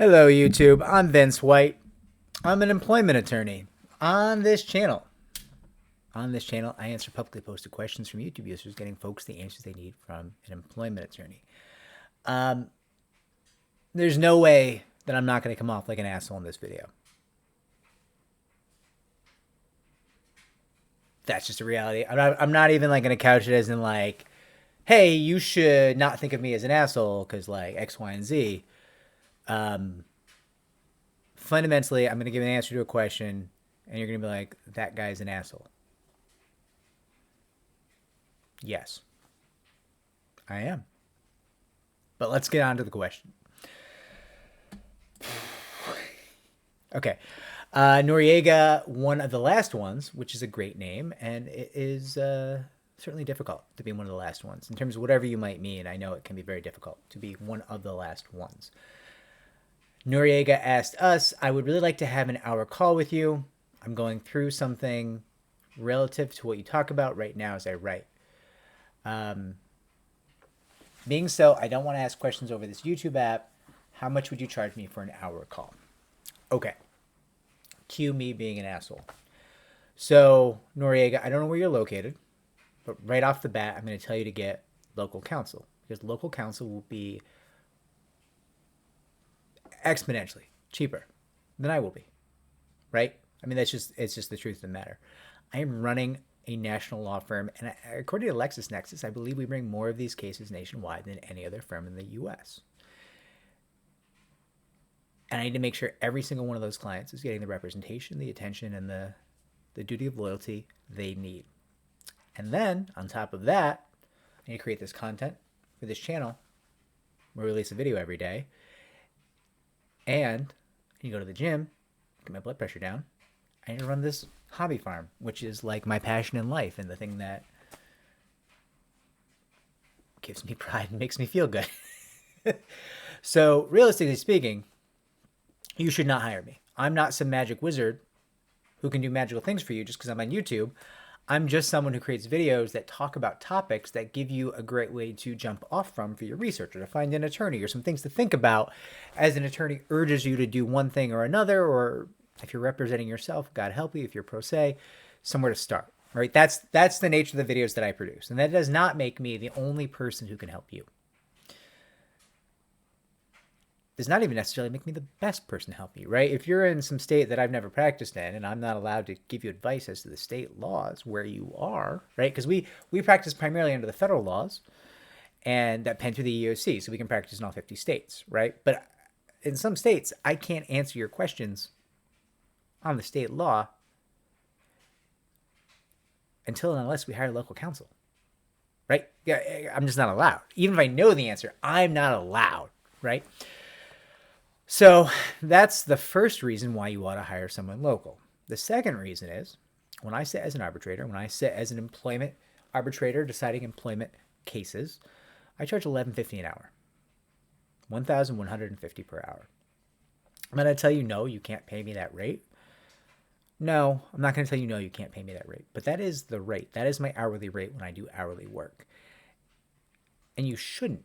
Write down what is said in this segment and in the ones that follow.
Hello, YouTube. I'm Vince White. I'm an employment attorney. On this channel, I answer publicly posted questions from YouTube users, getting folks the answers they need from an employment attorney. There's no way that I'm not going to come off like an asshole in this video. That's just a reality. I'm not even like going to couch it as in like, hey, you should not think of me as an asshole because like X, Y, and Z. Fundamentally, I'm going to give an answer to a question, and you're going to be like, that guy's an asshole. Yes, I am. But let's get on to the question. Okay. Noriega, one of the last ones, which is a great name, and it is certainly difficult to be one of the last ones. In terms of whatever you might mean, I know it can be very difficult to be one of the last ones. Noriega asked us, I would really like to have an hour call with you. I'm going through something relative to what you talk about right now as I write. Being so, I don't want to ask questions over this YouTube app. How much would you charge me for an hour call? Okay. Cue me being an asshole. So, Noriega, I don't know where you're located, but right off the bat, I'm going to tell you to get local counsel, because local counsel will be exponentially cheaper than I will be, right? I mean, it's just the truth of the matter. I am running a national law firm, and according to LexisNexis, I believe we bring more of these cases nationwide than any other firm in the U.S. And I need to make sure every single one of those clients is getting the representation, the attention, and the duty of loyalty they need. And then, on top of that, I need to create this content for this channel. We release a video every day. And you go to the gym, get my blood pressure down. I need to run this hobby farm, which is like my passion in life and the thing that gives me pride and makes me feel good. So, realistically speaking, you should not hire me. I'm not some magic wizard who can do magical things for you just because I'm on YouTube. I'm just someone who creates videos that talk about topics that give you a great way to jump off from for your research, or to find an attorney, or some things to think about as an attorney urges you to do one thing or another, or if you're representing yourself, God help you, if you're pro se, somewhere to start, right? That's the nature of the videos that I produce. And that does not make me the only person who can help you. Does not even necessarily make me the best person to help you, right? If you're in some state that I've never practiced in, and I'm not allowed to give you advice as to the state laws where you are, right? Because we practice primarily under the federal laws, and that pen through the EEOC, so we can practice in all 50 states, right? But in some states, I can't answer your questions on the state law until and unless we hire local counsel, right? Yeah, I'm just not allowed. Even if I know the answer, I'm not allowed, right? So that's the first reason why you ought to hire someone local. The second reason is when I sit as an arbitrator, when I sit as an employment arbitrator deciding employment cases, I charge $11.50 an hour, $1,150 per hour. I'm going to tell you, no, you can't pay me that rate. No, I'm not going to tell you, no, you can't pay me that rate. But that is the rate. That is my hourly rate when I do hourly work. And you shouldn't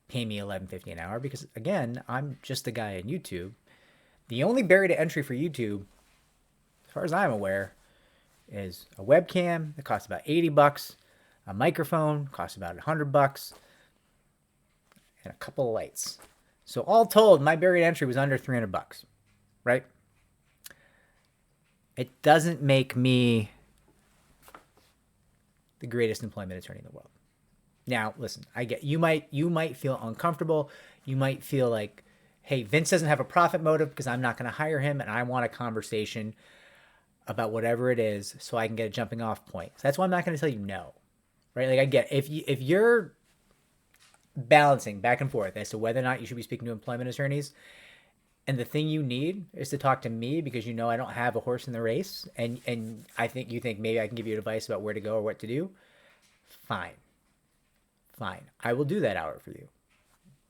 pay me $11.50 an hour because, again, I'm just a guy on YouTube. The only barrier to entry for YouTube, as far as I'm aware, is a webcam that costs about $80, a microphone costs about $100, and a couple of lights. So all told, my barrier to entry was under $300, right? It doesn't make me the greatest employment attorney in the world. Now, listen, I get you might feel uncomfortable. You might feel like, hey, Vince doesn't have a profit motive because I'm not going to hire him, and I want a conversation about whatever it is so I can get a jumping off point. So that's why I'm not going to tell you no, right? Like I get if you're balancing back and forth as to whether or not you should be speaking to employment attorneys, and the thing you need is to talk to me because you know I don't have a horse in the race, and I think you think maybe I can give you advice about where to go or what to do. Fine. I will do that hour for you.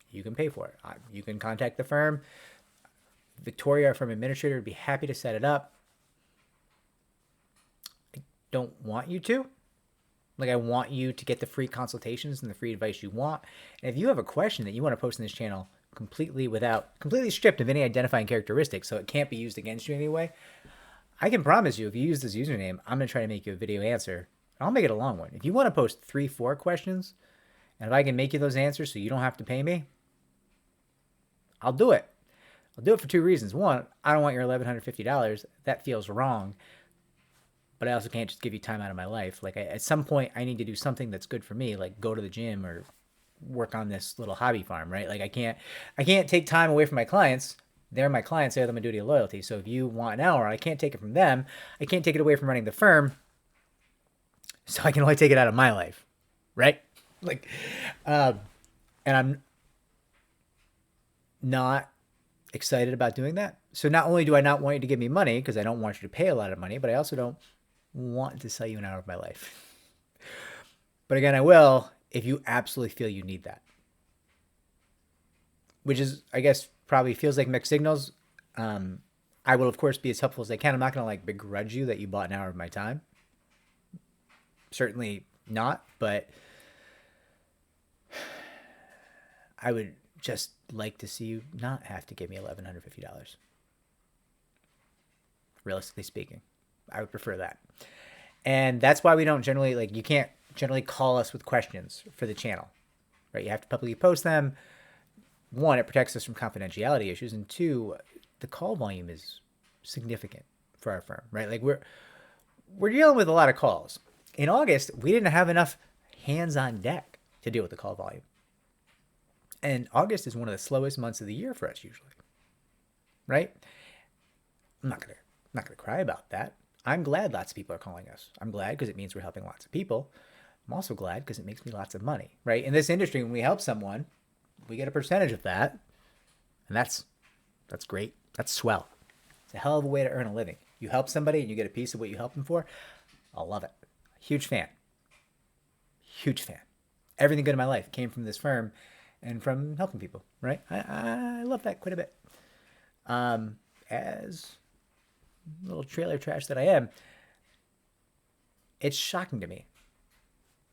You can pay for it. You can contact the firm. Victoria, our firm administrator, would be happy to set it up. I don't want you to. Like, I want you to get the free consultations and the free advice you want. And if you have a question that you want to post in this channel, completely stripped of any identifying characteristics, so it can't be used against you anyway, I can promise you, if you use this username, I'm going to try to make you a video answer. I'll make it a long one. If you want to post 3-4 questions, and if I can make you those answers so you don't have to pay me, I'll do it. I'll do it for 2 reasons. One, I don't want your $1,150. That feels wrong. But I also can't just give you time out of my life. Like, at some point, I need to do something that's good for me, like go to the gym or work on this little hobby farm, right? Like, I can't take time away from my clients. They're my clients. They have my duty of loyalty. So if you want an hour, I can't take it from them. I can't take it away from running the firm. So I can only take it out of my life, right? Like, and I'm not excited about doing that. So not only do I not want you to give me money because I don't want you to pay a lot of money, but I also don't want to sell you an hour of my life. But again, I will if you absolutely feel you need that. Which is, I guess, probably feels like mixed signals. I will, of course, be as helpful as I can. I'm not going to like begrudge you that you bought an hour of my time. Certainly not, but I would just like to see you not have to give me $1,150. Realistically speaking, I would prefer that. And that's why we don't generally, like, you can't generally call us with questions for the channel, right? You have to publicly post them. One, it protects us from confidentiality issues. And two, the call volume is significant for our firm, right? Like, we're dealing with a lot of calls. In August, we didn't have enough hands on deck to deal with the call volume. And August is one of the slowest months of the year for us usually, right? I'm not gonna cry about that. I'm glad lots of people are calling us. I'm glad because it means we're helping lots of people. I'm also glad because it makes me lots of money, right? In this industry, when we help someone, we get a percentage of that, and that's great. That's swell. It's a hell of a way to earn a living. You help somebody and you get a piece of what you helped them for. I love it. Huge fan. Huge fan. Everything good in my life came from this firm and from helping people, right? I love that quite a bit. As a little trailer trash that I am, it's shocking to me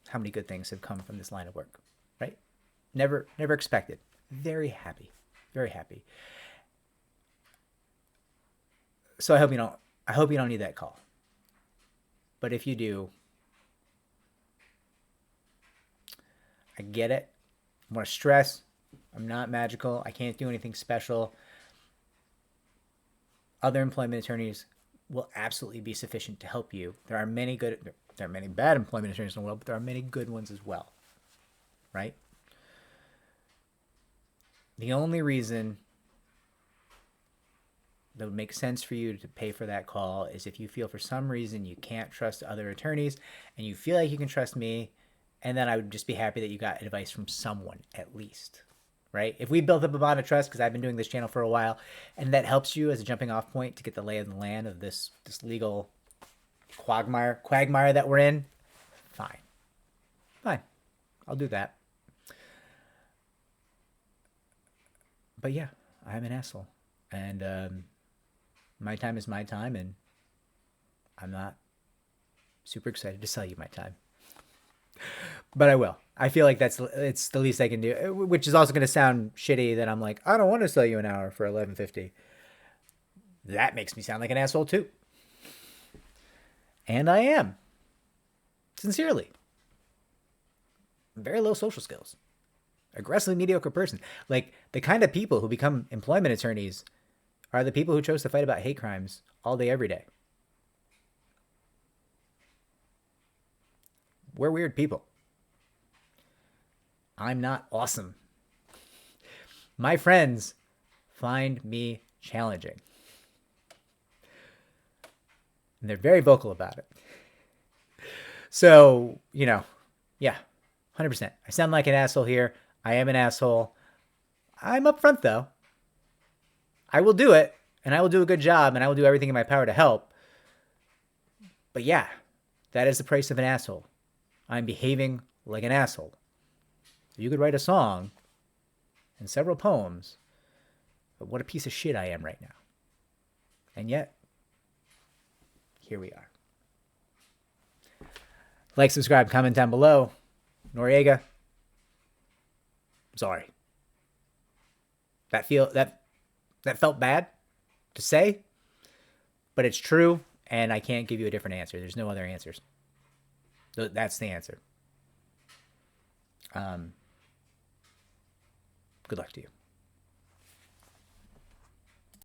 how many good things have come from this line of work, right? Never expected. Very happy. Very happy. So I hope you don't need that call. But if you do, I get it. I want to stress, I'm not magical. I can't do anything special. Other employment attorneys will absolutely be sufficient to help you. There are many bad employment attorneys in the world, but there are many good ones as well, right? The only reason that would make sense for you to pay for that call is if you feel for some reason you can't trust other attorneys and you feel like you can trust me, and then I would just be happy that you got advice from someone at least, right? If we built up a bond of trust, because I've been doing this channel for a while, and that helps you as a jumping off point to get the lay of the land of this legal quagmire that we're in, fine. I'll do that. But yeah, I'm an asshole. And my time is my time, and I'm not super excited to sell you my time. But I will. I feel like it's the least I can do, which is also going to sound shitty that I'm like, I don't want to sell you an hour for $11.50. That makes me sound like an asshole too. And I am. Sincerely. Very low social skills. Aggressively mediocre person. Like, the kind of people who become employment attorneys are the people who chose to fight about hate crimes all day, every day. We're weird people. I'm not awesome. My friends find me challenging. And they're very vocal about it. So, yeah, 100%. I sound like an asshole here. I am an asshole. I'm upfront, though. I will do it, and I will do a good job, and I will do everything in my power to help. But yeah, that is the price of an asshole. I'm behaving like an asshole. You could write a song and several poems, but what a piece of shit I am right now. And yet, here we are. Like, subscribe, comment down below. Noriega. Sorry. That felt bad to say, but it's true, and I can't give you a different answer. There's no other answers. That's the answer. Good luck to you.